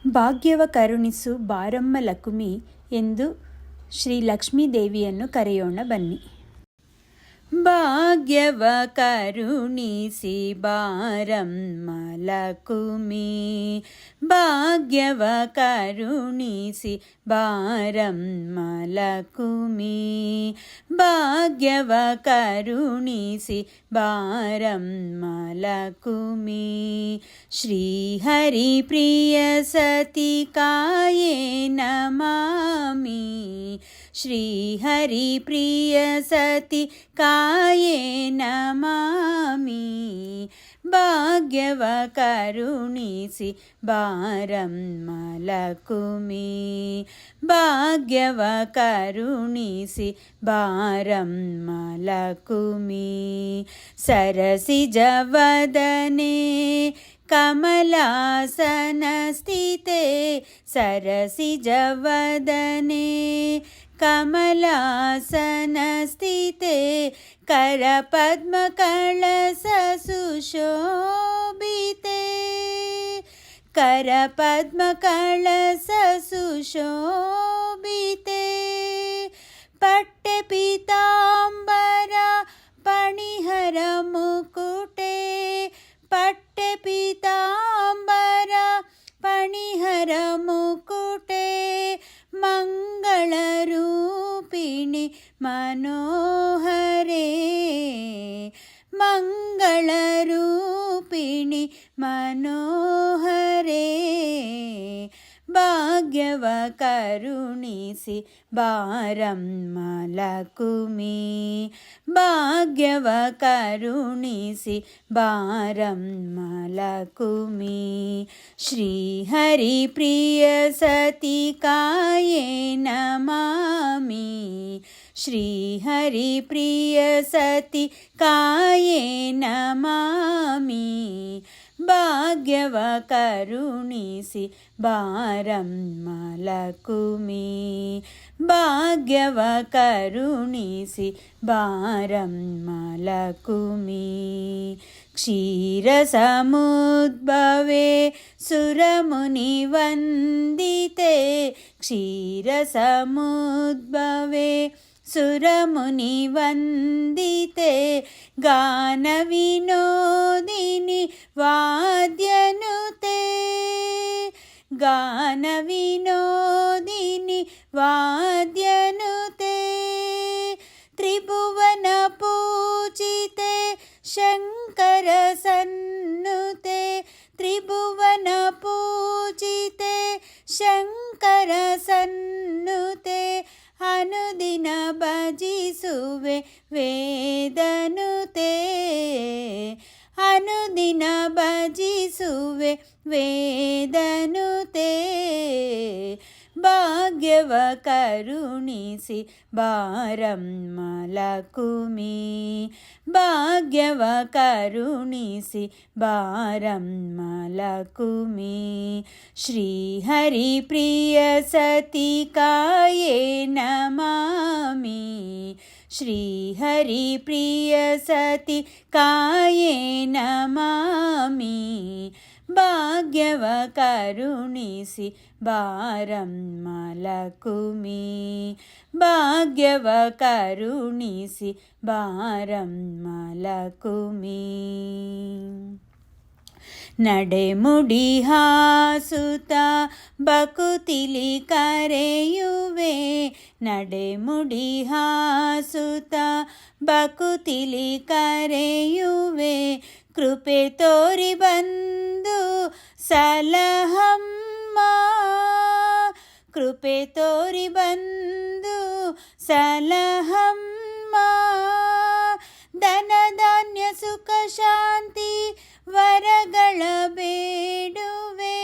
ಭಾಗ್ಯವ ಕರುಣಿಸು ಬಾರಮ್ಮ ಲಕುಮಿ ಎಂದು ಶ್ರೀ ಲಕ್ಷ್ಮೀದೇವಿಯನ್ನು ಕರೆಯೋಣ ಬನ್ನಿ. ಭಾಗ್ಯವ ಕರುಣಿಸಿ ಬಾರಮ್ಮ ಲಕುಮಿ, ಭಾಗ್ಯವ ಕರುಣಿಸಿ ಬಾರಮ್ಮ ಲಕುಮಿ, ಭಾಗ್ಯವ ಕರುಣಿಸಿ ಬಾರಮ್ಮ ಲಕುಮಿ. ಶ್ರೀಹರಿ ಪ್ರಿಯ ಸತಿ ಕಾಯೇ ನಮಾಮಿ, ಶ್ರೀಹರಿ ಪ್ರಿಯ ಸತಿ ಕಾಯೇ ನಮಾಮಿ, ಭಾಗ್ಯವ ಕರುಣಿಸಿ ಬಾರಮ್ಮ ಲಕುಮಿ, ಭಾಗ್ಯವ ಕರುಣಿಸಿ ಬಾರಮ್ಮ ಲಕುಮಿ. ಸರಸಿಜವದನೆ ಕಮಲಾಸನ ಸ್ಥಿತೆ, ಸರಸಿಜವದನೆ ಕಮಲಾಸನ ಸ್ಥಿತೆ, ಕರಪದ್ಮ ಕಳಸ ಸುಶೋಭಿತೆ, ಕರಪದ್ಮ ಕಳಸ ಸುಶೋಭಿತೆ. ಪಟ್ಟೆ ಪೀತಾಂಬರ ಪಣಿಹರ ಮುಕುಟೆ, ಪಟ್ಟೆ ಪೀತಾಂಬರ ಪಣಿಹರ ಮುಕುಟೆ, ಮಂಗಳ ರೂಪಿಣಿ ಮನೋಹರೇ, ಮಂಗಳ ರೂಪಿಣಿ ಮನೋಹರೇ. ಭಾಗ್ಯವ ಕರುಣಿಸಿ ಬಾರಮ್ಮ ಲಕುಮಿ, ಭಾಗ್ಯವ ಕರುಣಿಸಿ ಬಾರಮ್ಮ ಲಕುಮಿ. ಶ್ರೀಹರಿ ಪ್ರಿಯ ಸತಿ ಕಾಯೇ ನಮಾಮಿ, ಶ್ರೀಹರಿ ಪ್ರಿಯ ಸತಿ ಕಾಯೇ ನಮಾಮಿ, ಭಾಗ್ಯವ ಕರುಣಿಸಿ ಬಾರಮ್ಮ ಲಕುಮಿ, ಭಾಗ್ಯವ ಕರುಣಿಸಿ ಬಾರಮ್ಮ ಲಕುಮಿ. ಕ್ಷೀರ ಸಮುದ್ಭವೆ ಸುರಮುನಿ ವಂದಿತೆ, ಕ್ಷೀರ ಸಮುದ್ಭವೆ ಸುರಮುನಿ ವಂದಿತೆ, ಗಾನ ವಿನೋದಿನಿ ವಾದ್ಯನುತೆ, ಗಾನ ವಿನೋದಿನಿ ವಾದ್ಯನುತೆ. ತ್ರಿಭುವನ ಪೂಜಿತೆ ಶಂಕರ ಸನ್ನುತೆ, ತ್ರಿಭುವನ ಪೂಜಿತೆ ಶಂಕರ ಸನ್ನುತೆ, ಅನುದಿನ ಭಜಿಸುವೆ ವೇದನುತೆ, ಅನುದಿನ ಭಜಿಸುವೆ ವೇದನುತೆ. ಭಾಗ್ಯವ ಕರುಣಿಸಿ ಬಾರಮ್ಮ ಲಕುಮಿ, ಭಾಗ್ಯವ ಕರುಣಿಸಿ ಬಾರಮ್ಮ ಲಕುಮಿ. ಶ್ರೀಹರಿ ಪ್ರಿಯ ಸತಿ ಕಾಯೇ ನಮಾಮಿ, ಶ್ರೀಹರಿ ಪ್ರಿಯ ಸತಿ ಕಾಯೇ ನಮಾಮಿ, ಭಾಗ್ಯವ ಕರುಣಿಸಿ ಬಾರಮ್ಮ ಲಕುಮಿ, ಭಾಗ್ಯವ ಕರುಣಿಸಿ ಬಾರಮ್ಮ ಲಕುಮಿ. ನಡೆಮುಡಿ ಹಾಸುತ್ತ ಬಕುತಿಲಿ ಕರೆಯುವೆ, ನಡೆಮುಡಿ ಹಾಸುತ್ತ ಬಕುತಿಲಿ ಕರೆಯುವೆ, ಕೃಪೆ ತೋರಿ ಬಂದು ಸಲಹಮ್ಮ, ಕೃಪೆ ತೋರಿ ಬಂದು ಸಲಹಮ್ಮ. ಧನ ಧಾನ್ಯ ಸುಖ ಶಾಂತಿ ವರಗಳ ಬೇಡುವೆ,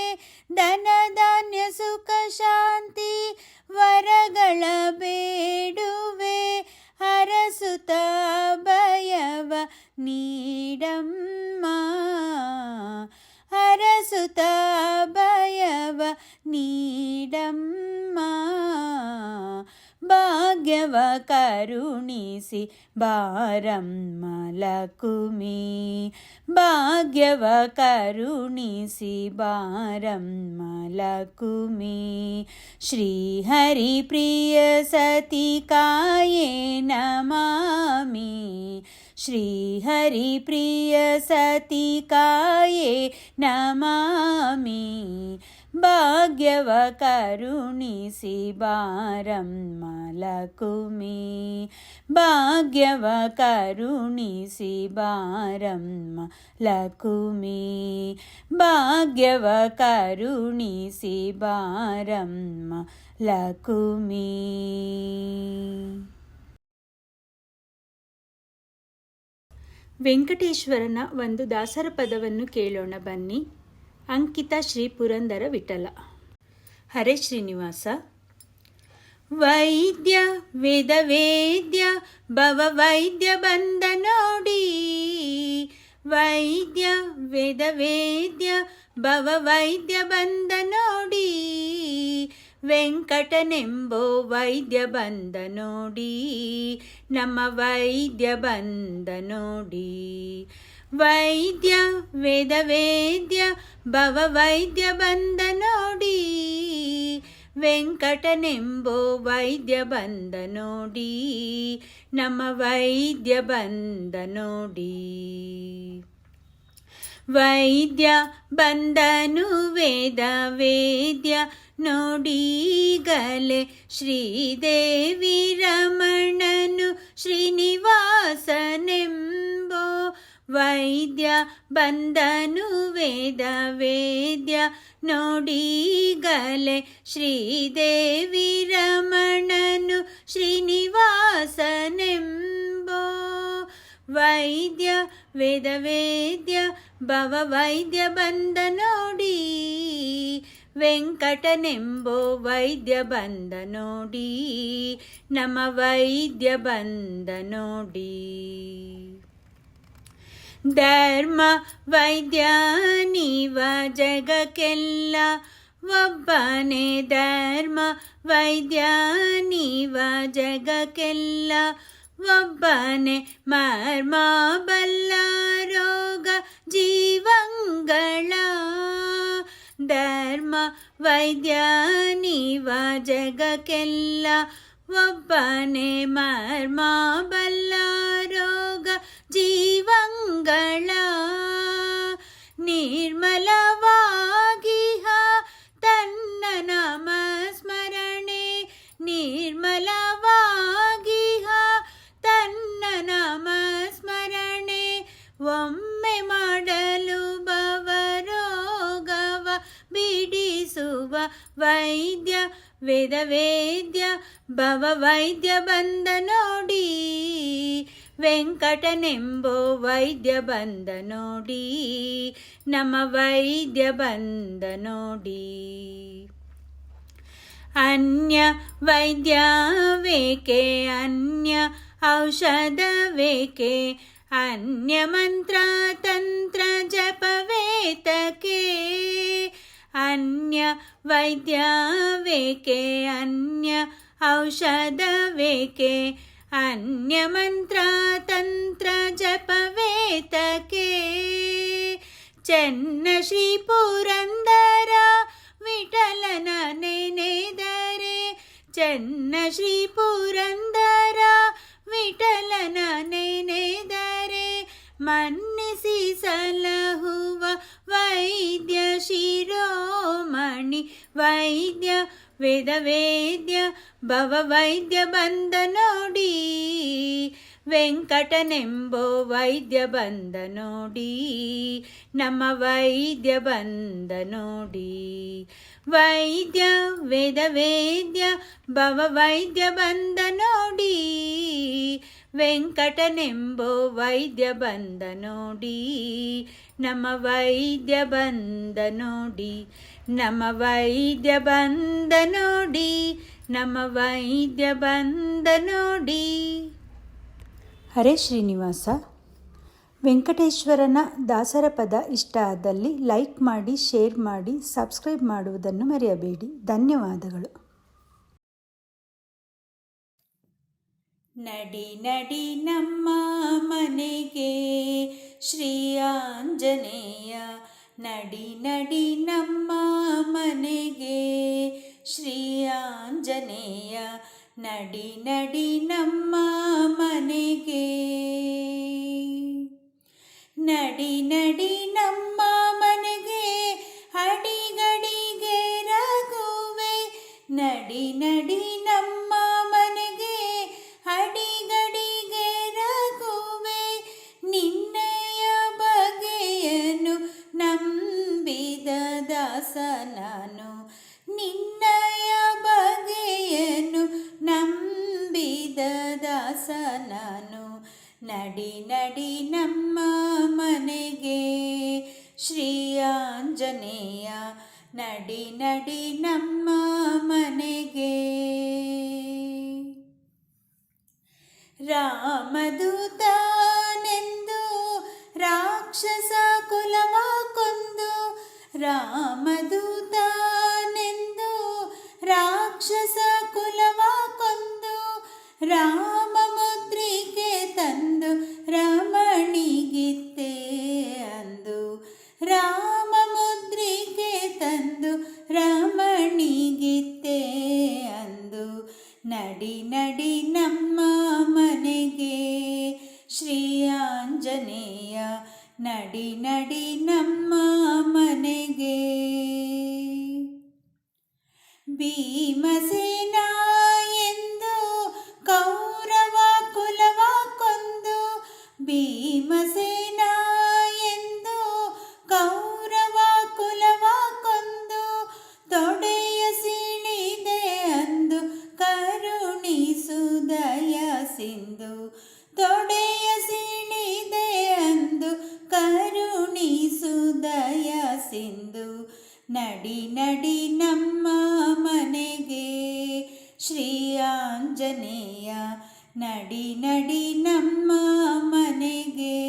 ಧನ ಧಾನ್ಯ ಸುಖ ಶಾಂತಿ ವರಗಳ ಬೇಡುವೆ, ಹರಸುತ್ತ ಭಯವ ನೀಡಮ್ಮ, ಹರಸುತ್ತ ಭಯವ ನೀಡಮ್ಮ. ಭಾಗ್ಯವ ಭಾಗ್ಯವ ಕರುಣಿಸಿ ಬಾರಮ್ಮ ಲಕುಮಿ, ಭಾಗ್ಯವ ಕರುಣಿಸಿ ಬಾರಮ್ಮ ಲಕುಮಿ. ಶ್ರೀಹರಿ ಪ್ರಿಯ ಸತಿ ಕಾಯೇ ನಮಾಮಿ, ಶ್ರೀಹರಿ ಪ್ರಿಯ ಸತಿ ಕಾಯೇ ನಮಾಮಿ. ಭಾಗ್ಯವ ಕರುಣಿಸಿ ಬಾರಮ್ಮ ಲಕುಮಿ, ಭಾಗ್ಯವ ಕರುಣಿಸಿ ಬಾರಮ್ಮ ಲಕುಮಿ, ಭಾಗ್ಯವ ಕರುಣಿಸಿ ಬಾರಮ್ಮ ಲಕುಮಿ. ವೆಂಕಟೇಶ್ವರನ ಒಂದು ದಾಸರ ಪದವನ್ನು ಕೇಳೋಣ ಬನ್ನಿ. ಅಂಕಿತ ಶ್ರೀ ಪುರಂದರ ವಿಠಲ. ಹರೇ ಶ್ರೀನಿವಾಸ. ವೈದ್ಯ ವೇದ ವೇದ್ಯ ಭವ ವೈದ್ಯ ಬಂದ ನೋಡಿ, ವೈದ್ಯ ವೇದ ವೇದ್ಯ ಭವ ವೈದ್ಯ ಬಂದ ನೋಡಿ, ವೆಂಕಟನೆಂಬೋ ವೈದ್ಯ ಬಂದ ನೋಡಿ, ನಮ್ಮ ವೈದ್ಯ ಬಂದ ನೋಡಿ. ವೈದ್ಯ ವೇದ ವೇದ್ಯ ಭವ ವೈದ್ಯ ಬಂದ ನೋಡಿ, ವೆಂಕಟನೆಂಬೋ ವೈದ್ಯ ಬಂದ ನೋಡಿ, ನಮ್ಮ ವೈದ್ಯ ಬಂದ ನೋಡಿ. ವೈದ್ಯ ಬಂದನು ವೇದ ವೇದ್ಯ ನೋಡೀಗಲೇ, ಶ್ರೀದೇವಿ ರಮಣನು ಶ್ರೀನಿವಾಸನೆಂಬೋ ವೈದ್ಯ ಬಂದನು ವೇದ ವೇದ್ಯ ನೋಡೀಗಲೇ, ಶ್ರೀದೇವಿ ರಮಣನು ಶ್ರೀನಿವಾಸನೆಂಬೋ ವೈದ್ಯ ವೇದ ವೇದ್ಯ ಭವ ವೈದ್ಯ ಬಂದ ನೋಡಿ, ವೆಂಕಟನೆಂಬೋ ವೈದ್ಯ ಬಂದ ನೋಡಿ, ನಮ್ಮ ವೈದ್ಯ ಬಂದ ನೋಡಿ. ಧರ್ಮ ವೈದ್ಯ ನೀವ ಜಗಕ್ಕೆಲ್ಲ ಒಬ್ಬನೇ, ಧರ್ಮ ವೈದ್ಯ ನೀವ ಜಗಕ್ಕೆಲ್ಲ ಒಬ್ಬನೇ, ಮರ್ಮ ಬಲ್ಲ ರೋಗ ಜೀವಂಗಳ. ಧರ್ಮ ವೈದ್ಯ ನೀವ ಜಗಕ್ಕೆಲ್ಲ ಒಬ್ಬನೇ, ಮರ್ಮ ಬಲ್ಲ ರೋಗ ಜೀವಂಗಳ. ನಿರ್ಮಲವಾಗಿಹ ತನ್ನ ನಾಮ ಸ್ಮರಣೆ, ನಿರ್ಮಲವಾಗಿಹ ತನ್ನ ನಾಮ ಸ್ಮರಣೆ, ಒಮ್ಮೆ ಮಾಡಲು ಭವರೋಗವ ಬಿಡಿಸುವ ವೈದ್ಯ ವೇದ ವೇದ್ಯ ಭವ ವೈದ್ಯ ಬಂದ ನೋಡಿ, ವೆಂಕಟನೆಂಬೋ ವೈದ್ಯ ಬಂದ ನೋಡಿ, ನಮ್ಮ ವೈದ್ಯ ಬಂದ ನೋಡಿ. ಅನ್ಯ ವೈದ್ಯ ವೇಕೆ ಅನ್ಯ ಔಷಧ ವೇಕೆ, ಅನ್ಯ ಮಂತ್ರ ತಂತ್ರ ಜಪವೇತಕೆ. ಅನ್ಯ ವೈದ್ಯ ವೇಕೆ ಅನ್ಯ ಔಷಧ ವೇಕೆ, ಅನ್ಯ ಮಂತ್ರ ತಂತ್ರ ಜಪವೇತಕೆ. ಚೆನ್ನ ಶ್ರೀ ಪುರಂದರ ವಿಠಲನ ನೆನೆದರೆ, ಚೆನ್ನ ಶ್ರೀ ಪುರಂದರ ವಿಠಲನ ನೆನೆದರೆ, ಮನ್ನಿಸಿ ಸಲಹುವ ವೈದ್ಯ ಶಿರೋಮಣಿ, ವೈದ್ಯ ವೇದ ವೇದ್ಯ ಭವ ವೈದ್ಯ ಬಂದ ನೋಡಿ, ವೆಂಕಟನೆಂಬೋ ವೈದ್ಯ ಬಂದ ನೋಡಿ, ನಮ್ಮ ವೈದ್ಯ ಬಂದ ನೋಡಿ. ವೈದ್ಯ ವೇದ ವೇದ್ಯ ಭವ ವೈದ್ಯ ಬಂದ ನೋಡಿ, ವೆಂಕಟನೆಂಬೋ ವೈದ್ಯ ಬಂದ ನೋಡಿ, ನಮ್ಮ ವೈದ್ಯ ಬಂದ ನೋಡಿ, ನಮ್ಮ ವೈದ್ಯ ಬಂದ ನೋಡಿ, ನಮ್ಮ ವೈದ್ಯ ಬಂದ ನೋಡಿ. ಹರೇ ಶ್ರೀನಿವಾಸ. ವೆಂಕಟೇಶ್ವರನ ದಾಸರ ಪದ ಇಷ್ಟ ಆದಲ್ಲಿ ಲೈಕ್ ಮಾಡಿ, ಶೇರ್ ಮಾಡಿ, ಸಬ್ಸ್ಕ್ರೈಬ್ ಮಾಡುವುದನ್ನು ಮರೆಯಬೇಡಿ. ಧನ್ಯವಾದಗಳು. ನಡಿ ನಡಿ ನಮ್ಮ ಮನೆಗೆ ಶ್ರೀ ಆಂಜನೇಯ, ನಡಿ ನಡಿ ನಮ್ಮ ಮನೆಗೆ ಶ್ರೀ ಆಂಜನೇಯ, ನಡಿ ನಡಿ ನಮ್ಮ ಮನೆಗೆ. ನಡಿ ನಡಿ ನಮ್ಮ ಮನೆಗೆ ಅಡಿಗಡಿಗೆ ರಘುವೆ, ನಡಿ ನಡಿ ನಮ್ಮ ಮನೆಗೆ ಅಡಿಗಡಿಗೆ ರಘುವೆ, ನಿನ್ನಯ ಬಗೆಯನ್ನು ನಂಬಿದ ದಾಸ ನಾನು, ನಿನ್ನಯ ಬಗೆಯನ್ನು ನಂಬಿದ ದಾಸ ನಾನು. ನಡಿ ನಡಿ ನಮ್ಮ ಮನೆಗೆ ಶ್ರೀ ಆಂಜನೇಯ, ನಡಿ ನಡಿ ನಮ್ಮ ಮನೆಗೆ. ರಾಮದೂತನೆಂದು ರಾಕ್ಷಸ ಕುಲವ ಕೊಂದು, ರಾಮದೂತನೆಂದು ರಾಕ್ಷಸ ಕುಲವ ಕೊಂದು, ರಾಮ ಮುದ್ರಿಕೆ ತಂದು ರಮಣಿಗಿತ್ತೆ ಅಂದು, ರಾಮ ಮುದ್ರಿಕೆ ತಂದು ರಮಣಿಗಿತ್ತೆ ಅಂದು. ನಡಿ ನಡಿ ನಮ್ಮ ಮನೆಗೆ ಶ್ರೀ ಆಂಜನೇಯ, ನಡಿ ನಡಿ ನಮ್ಮ ಮನೆಗೆ. ಭೀಮಸೇನ ಎಂದು ಕೌರವ ಕುಲವ ಕೊಂದು, ಭೀಮಸೇನ ಎಂದು ಕೌರವ ಕುಲವ ಕೊಂದು, ತೊಡೆಯ ಸಿಳಿದೆ ಅಂದು ಕರುಣಿಸು ದಯ ಸಿಂಧು, ತೊಡೆಯ ಸಿಳಿದೆ ಅಂದು ಕರುಣಿಸು ದಯ ಸಿಂಧು. ನಡಿ ನಡಿ ನಮ್ಮ ಮನೆಗೆ ಶ್ರೀ ಆಂಜನೇಯ, ನಡಿ ನಡಿ ನಮ್ಮ ಮನೆಗೆ.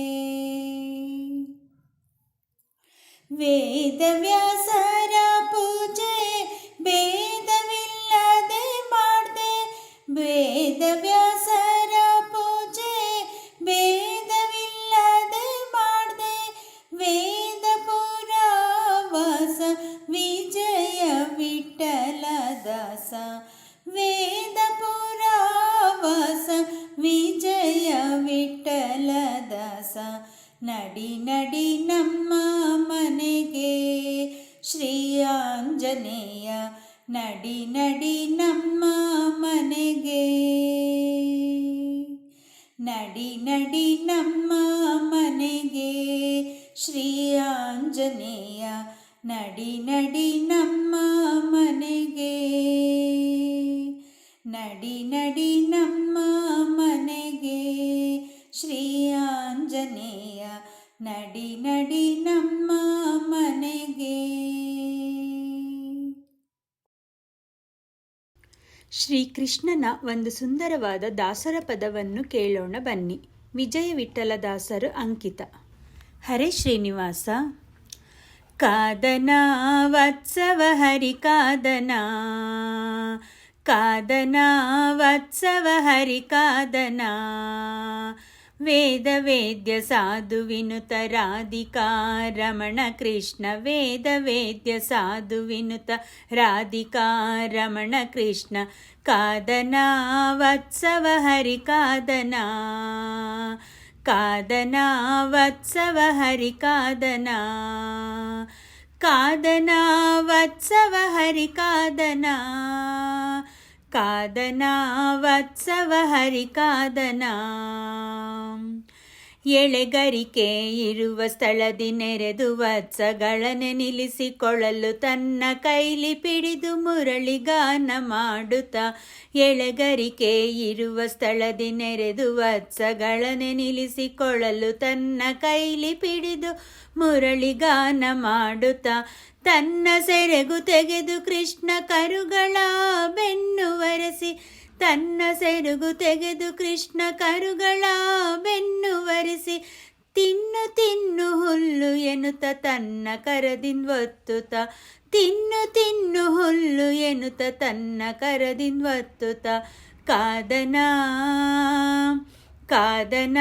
ವೇದವ್ಯಾಸರ ಪೂಜೆ ಭೇದವಿಲ್ಲದೆ ಮಾಡ್ದೆ, ವೇದವ್ಯಾಸರ ಪೂಜೆ ಭೇದವಿಲ್ಲದೆ ಮಾಡ್ದೆ, ವೇದ ಪುರವಾಸ ವಿಜಯ ವಿಠಲ ದಾಸ, ವೇದ ಪುರವಾಸ ವಿಜಯ ವಿಠಲ ದಾಸ. ನಡಿ ನಡಿ ನಮ್ಮ ಮನೆಗೆ ಶ್ರೀ ಆಂಜನೇಯ, ನಡಿ ನಡಿ ನಮ್ಮ ಮನೆಗೆ. ನಡಿ ನಡಿ ನಮ್ಮ ಮನೆಗೆ ಶ್ರೀ ಆಂಜನೇಯ, ನಡಿ ನಡಿ ನಮ್ಮ ಮನೆಗೆ. ನಡಿ ನಡಿ ನಮ್ಮ ಮನೆಗೆ ಶ್ರೀ ಆಂಜನೇಯ, ನಡಿ ನಡಿ ನಮ್ಮ ಮನೆಗೆ. ಶ್ರೀಕೃಷ್ಣನ ಒಂದು ಸುಂದರವಾದ ದಾಸರ ಪದವನ್ನು ಕೇಳೋಣ ಬನ್ನಿ. ವಿಜಯ ವಿಠಲ ದಾಸರು ಅಂಕಿತ. ಹರೇ ಶ್ರೀನಿವಾಸ. ಕಾದನ ವತ್ಸವ ಹರಿ ಕಾದನ, ಕಾದನ ವತ್ಸವ ಹರಿ ಕಾದನ, ವೇದ ವೇದ್ಯ ಸಾಧು ವಿನುತ ರಾಧಿಕಾ ರಮಣ ಕೃಷ್ಣ, ವೇದ ವೇದ್ಯ ಸಾಧು ವಿನುತ ರಾಧಿಕಾ ರಮಣ ಕೃಷ್ಣ. ಕಾದನ ವತ್ಸವ ಹರಿ ಕಾದನ, ಕಾದನ ವತ್ಸವ ಹರಿ ಕಾದನ, ಕಾದನ ವತ್ಸವ ಹರಿ ಕಾದನ, ಕಾದನ ವತ್ಸವ ಹರಿ ಕಾದನ. ಎಳೆಗರಿಕೆ ಇರುವ ಸ್ಥಳದಿ ನೆರೆದು ವತ್ಸಗಳನೆ ನಿಲ್ಲಿಸಿಕೊಳ್ಳಲು ತನ್ನ ಕೈಲಿ ಪಿಡಿದು ಮುರಳಿಗಾನ ಮಾಡುತ್ತಾ, ಎಳೆಗರಿಕೆ ಇರುವ ಸ್ಥಳದಿ ನೆರೆದು ವತ್ಸಗಳನೆ ನಿಲ್ಲಿಸಿಕೊಳ್ಳಲು ತನ್ನ ಕೈಲಿ ಪಿಡಿದು ಮುರಳಿಗಾನ ಮಾಡುತ್ತಾ, ತನ್ನ ಸೆರಗು ತೆಗೆದು ಕೃಷ್ಣ ಕರುಗಳ ಬೆನ್ನು ಒರೆಸಿ, ತನ್ನ ಸೆರಗು ತೆಗೆದು ಕೃಷ್ಣ ಕರುಗಳ ಬೆನ್ನು ಒರೆಸಿ, ತಿನ್ನು ತಿನ್ನು ಹುಲ್ಲು ಎನ್ನುತ್ತ ತನ್ನ ಕರದಿಂದೊತ್ತುತ್ತ, ತಿನ್ನು ತಿನ್ನು ಹುಲ್ಲು ಎನ್ನುತ್ತ ತನ್ನ ಕರದಿಂದೊತ್ತುತ್ತ, ಕಾದನ ಕಾದನ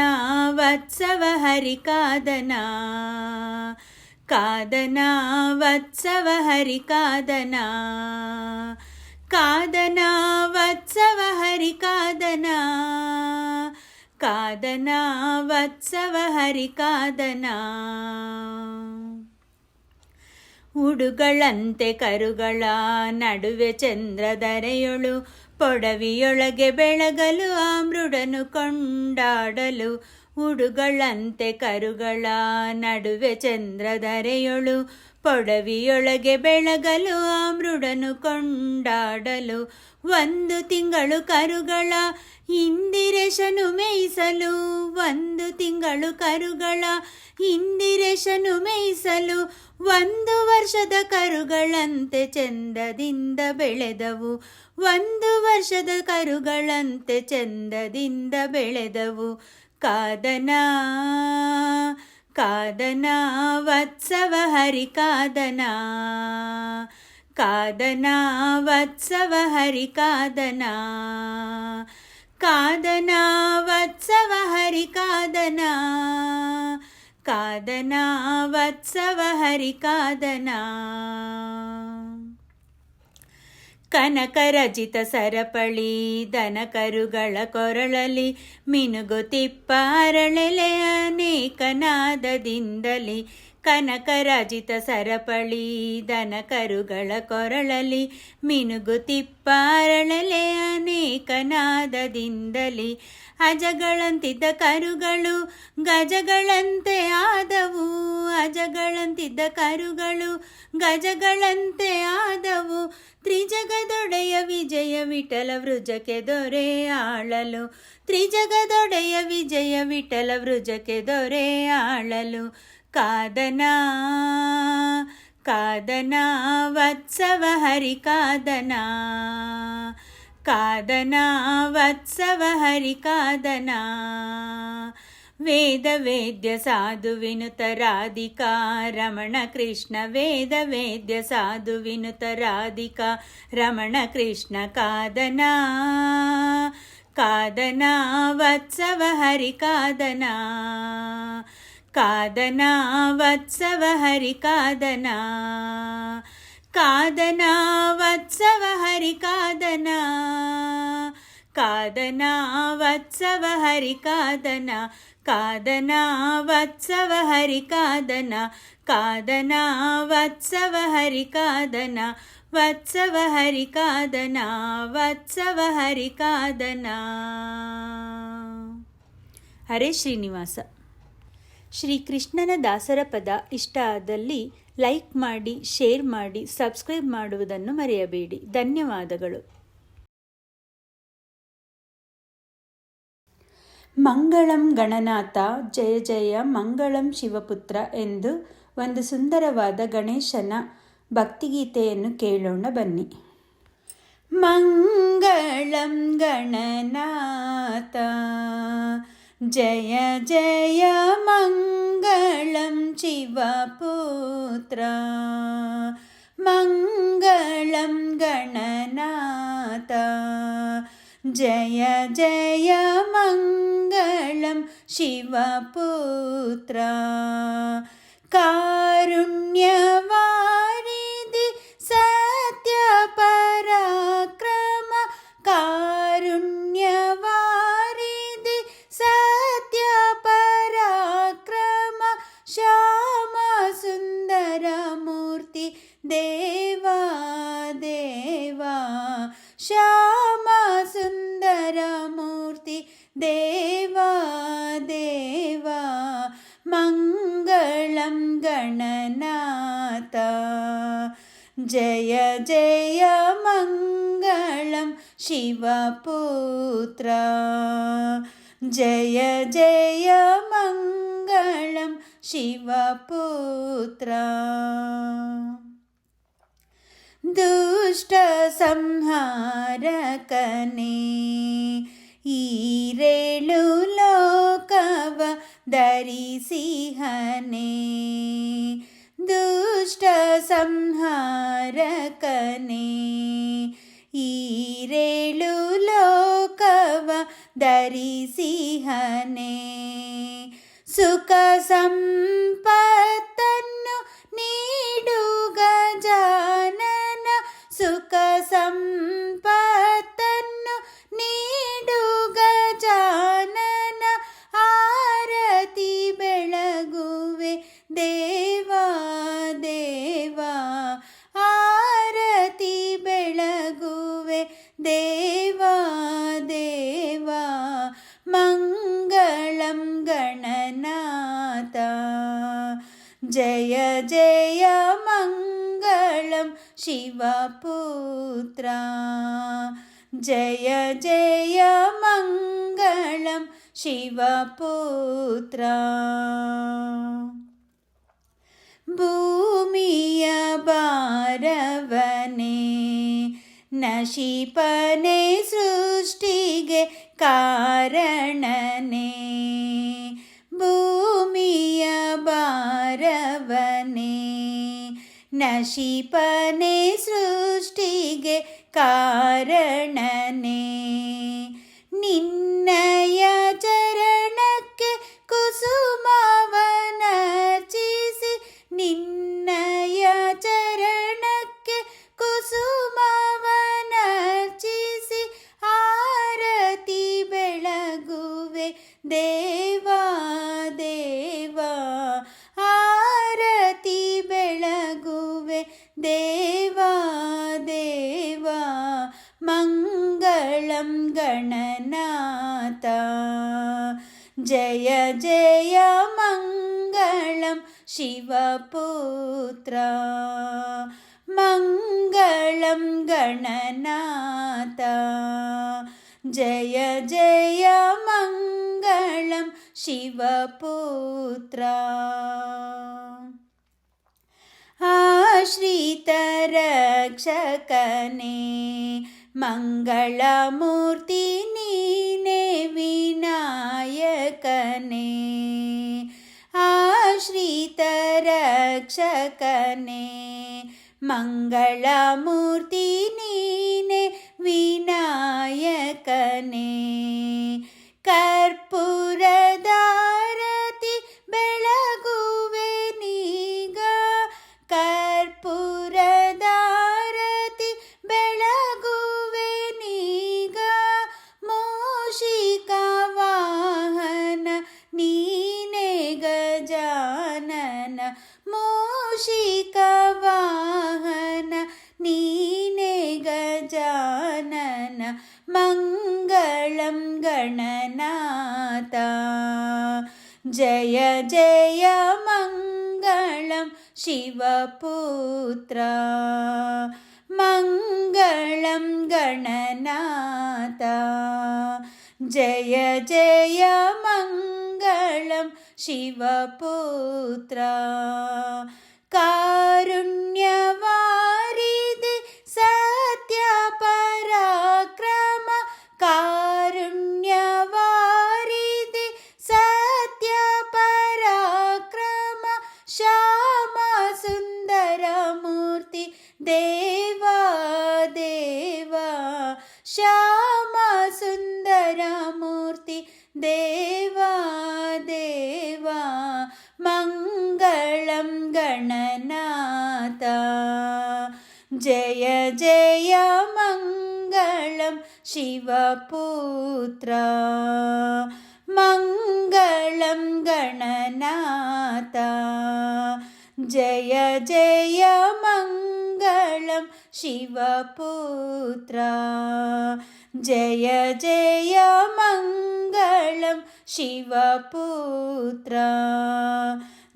ವತ್ಸವ ಹರಿ ಕಾದನ ಕಾದನ ವತ್ಸವ ಹರಿ ಕಾದನ ಕಾದನ ವತ್ಸವ ಹರಿ ಕಾದನ ಕಾದನ ವತ್ಸವ ಹರಿ ಕಾದನ ಉಡುಗಳಂತೆ ಕರುಗಳ ನಡುವೆ ಚಂದ್ರಧರೆಯೊಳು ಪೊಡವಿಯೊಳಗೆ ಬೆಳಗಲು ಆ ಮೃಡನು ಕೊಂಡಾಡಲು ಉಡುಗಳಂತೆ ಕರುಗಳ ನಡುವೆ ಚಂದ್ರಧರೆಯೊಳು ಪೊಡವಿಯೊಳಗೆ ಬೆಳಗಲು ಆ ಮೃಡನು ಕೊಂಡಾಡಲು 1 ತಿಂಗಳು ಕರುಗಳ ಇಂದಿರೇಶನು ಮೇಯಿಸಲು 1 ತಿಂಗಳು ಕರುಗಳ ಇಂದಿರೇಶನು ಮೇಯಿಸಲು 1 ವರ್ಷದ ಕರುಗಳಂತೆ ಚಂದದಿಂದ ಬೆಳೆದವು 1 ವರ್ಷದ ಕರುಗಳಂತೆ ಚಂದದಿಂದ ಬೆಳೆದವು ಕಾದನ ಕಾದನ ವತ್ಸವ ಹರಿ ಕಾದನ ಕಾದನ ವತ್ಸವ ಹರಿ ಕಾದನ ಕಾದನ ವತ್ಸವ ಹರಿ ಕಾದನ ಕಾದನ ವತ್ಸವ ಹರಿ ಕಾದನ ಕನಕರಚಿತ ಸರಪಳಿ ದನಕರುಗಳ ಕೊರಳಲಿ ಮಿನುಗುತಿಪ್ಪ ಅರಳೆಲೆ ಅನೇಕ ನಾದದಿಂದಲಿ ಕನಕರಚಿತ ಸರಪಳಿ ದನಕರುಗಳ ಕೊರಳಲಿ ಮಿನುಗುತಿಪ್ಪ ಅರಳೆಲೆ ಅನೇಕ ನಾದದಿಂದಲಿ ಅಜಗಳಂತಿದ್ದ ಕರುಗಳು ಗಜಗಳಂತೆ ಆದವು ಅಜಗಳಂತಿದ್ದ ಕರುಗಳು ಗಜಗಳಂತೆ ಆದವು ತ್ರಿಜಗದೊಡೆಯ ವಿಜಯ ವಿಠಲ ವೃಜಕ್ಕೆ ದೊರೆ ಆಳಲು ತ್ರಿಜಗದೊಡೆಯ ವಿಜಯ ವಿಠಲ ವೃಜಕ್ಕೆ ದೊರೆ ಆಳಲು ಕಾದನ ಕಾದನ ವತ್ಸವ ಹರಿ ಕಾದನ ಕಾದನ ವತ್ಸವ ಹರಿ ಕಾದನ ವೇದ ವೇದ್ಯ ಸಾಧು ವಿನುತ ರಾಧಿಕಾ ರಮಣ ಕೃಷ್ಣ ವೇದ ವೇದ್ಯ ಸಾಧು ವಿನುತ ರಾಧಿಕಾ ರಮಣ ಕೃಷ್ಣ ಕಾದನ ಕಾದನ ವತ್ಸವ ಹರಿ ಕಾದನ ಕಾದನ ವತ್ಸವ ಹರಿ ಕಾದನ ಕಾದನ ವತ್ಸವ ಹರಿ ಕಾದನ ಕಾದನ ವತ್ಸವ ಹರಿ ಕಾದನ ಕಾದನ ವತ್ಸವ ಹರಿ ಕಾದನ ಕಾದನ ವತ್ಸವ ಹರಿ ಕಾದನ ವತ್ಸವ ಹರಿ ಕಾದನ ವತ್ಸವ ಹರಿ ಕಾದನ. ಹರೇ ಶ್ರೀನಿವಾಸ. ಶ್ರೀಕೃಷ್ಣನ ದಾಸರ ಪದ ಇಷ್ಟ ಆದಲ್ಲಿ ಲೈಕ್ ಮಾಡಿ, ಶೇರ್ ಮಾಡಿ, ಸಬ್ಸ್ಕ್ರೈಬ್ ಮಾಡುವುದನ್ನು ಮರೆಯಬೇಡಿ. ಧನ್ಯವಾದಗಳು. ಮಂಗಳಂ ಗಣನಾಥ ಜಯ ಜಯ ಮಂಗಳಂ ಶಿವಪುತ್ರ ಎಂದು ಒಂದು ಸುಂದರವಾದ ಗಣೇಶನ ಭಕ್ತಿಗೀತೆಯನ್ನು ಕೇಳೋಣ ಬನ್ನಿ. ಮಂಗಳಂ ಗಣನಾಥ ಜಯ ಜಯ ಮಂಗಳಂ ಶಿವಪುತ್ರ ಮಂಗಳಂ ಗಣನಾಥ ಜಯ ಜಯ ಮಂಗಳಂ ಶಿವಪುತ್ರ ಕಾರುಣ್ಯವಾರಿಧಿ ಸತ್ಯ ಪರಾಕ್ರಮ ಕಾರುಣ್ಯವಾರಿಧಿ ಸತ್ಯ ಪರಾಕ್ರಮ ಶ್ಯಾಮ ಸುಂದರ ಮೂರ್ತಿ ದೇವಾ ದೇವಾ ಶ್ಯಾಮ ಸುಂದರ ಮೂರ್ತಿ ದೇವಾ ದೇವಾ ಮಂಗಳಂ ಗಣನಾಥ ಜಯ ಜಯ ಮಂಗಳಂ ಶಿವಪುತ್ರ ಜಯ ಜಯ ಮಂಗಳಂ ಶಿವಪುತ್ರ ದುಷ್ಟ ಸಂಹಾರಕನೇ ಈರೇಳು ಲೋಕವ ಧರಿಸಿಹನೇ ದುಷ್ಟ ಸಂಹಾರಕನೇ ಈರೇಳು ಲೋಕವ ಧರಿಸಿಹನೆ. ಸುಖ ಸಂಪತ್ತನ್ನು ನೀಡು ಗಜಾನನ, ಸುಖ ಸಂಪತ್ತನ್ನು ನೀಡು ಗಜಾನನ. ಆರತಿ ಬೆಳಗುವೆ ದೇವಾ ದೇವಾ, ಆರತಿ ಬೆಳಗುವೆ ದೇವಾ ದೇವಾ. ಮಂಗಳಂ ಗಣನಾಥ, ಜಯ ಜಯ ಮಂಗಳಂ ಶಿವಪುತ್ರ, ಜಯ ಜಯ ಮಂಗಳಂ ಶಿವಪುತ್ರ. ಭೂಮಿಯ ಭಾರವನೆ ನಶಿಪನೆ, ಸೃಷ್ಟಿಗೆ ಕಾರಣನೆ. ಭೂಮಿಯ ಭಾರವನೆ ನಶಿಪನೆ, ಸೃಷ್ಟಿಗೆ ಕಾರಣನೆ. ನಿನ್ನಯ ಚರಣಕ್ಕೆ ಕುಸುಮವನರ್ಚಿಸಿ, ನಿನ್ನಯ ಚರಣಕ್ಕೆ ಕುಸುಮವನರ್ಚಿಸಿ. ಆರತಿ ಬೆಳಗುವೆ ದೇವಾ ದೇವಾ, ಆರತಿ ಬೆಳಗುವೆ ದೇವಾ ದೇವಾ. ಮಂಗಳಂ ಗಣನಾಥ, ಜಯ ಜಯ ಮಂಗಳಂ ಶಿವಪುತ್ರ, ಮಂಗಳಂ ಗಣನಾಥ, ಜಯ ಜಯ ಮಂಗಳಂ ಶಿವಪುತ್ರ. ಆಶ್ರಿತ ರಕ್ಷಕನೇ ಮಂಗಳಮೂರ್ತಿ ನೀನೇ ವಿನಾಯಕನೇ. ಆಶ್ರಿತ ರಕ್ಷಕನೇ ಮಂಗಳಮೂರ್ತಿ ನೀನೇ ವಿನಾಯಕನೇ. ಕರ್ಪೂರದಾರತಿ ಬೆಳಗುವೆ ನೀಗ, ಕರ್ಪೂರದಾರತಿ ಬೆಳಗುವೆ ನೀಗ. ಮೂಷಿಕ ವಾಹನ ನೀನೇ ಗಜಾನನ, ಮೂಷಿಕ ವಾಹನ ನೀನೇ ಗಜಾನನ. ಮಂಗಳಂ ಗಣನಾಥ, ಜಯ ಜಯ ಮಂಗಳಂ ಶಿವಪುತ್ರ, ಮಂಗಳಂ ಗಣನಾಥ, ಜಯ ಜಯ ಮಂಗಳಂ ಶಿವಪುತ್ರ. ಕಾರುಣ್ಯವಾರಿಧಿ ಸತ್ಯ ಪರಾಕ್ರಮ, ಕಾರುಣ್ಯವಾರಿಧಿ ಸತ್ಯ ಪರಾಕ್ರಮ. ಶ್ಯಾಮ ಸುಂದರ ಮೂರ್ತಿ ದೇವಾ ದೇವಾ, ಶ್ಯಾಮ ಸುಂದರ ಮೂರ್ತಿ ದೇವಾ ದೇವಾ. ಮಂಗಳಂ ಗಣನಾಥ, ಜಯ ಜಯ ಮಂಗಳಂ ಶಿವಪುತ್ರ, ಮಂಗಳಂ ಗಣನಾಥ, ಜಯ ಜಯ ಮಂಗಳಂ ಶಿವಪುತ್ರ, ಜಯ ಜಯ ಮಂಗಳಂ ಶಿವಪುತ್ರ,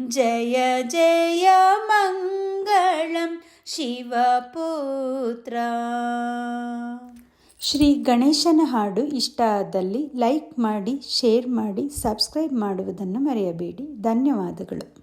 ಜಯ ಜಯ ಮಂಗಳಂ ಶಿವಪುತ್ರ. ಶ್ರೀ ಗಣೇಶನ ಹಾಡು ಇಷ್ಟ ಆದಲ್ಲಿ ಲೈಕ್ ಮಾಡಿ, ಶೇರ್ ಮಾಡಿ, ಸಬ್ಸ್ಕ್ರೈಬ್ ಮಾಡುವುದನ್ನು ಮರೆಯಬೇಡಿ. ಧನ್ಯವಾದಗಳು.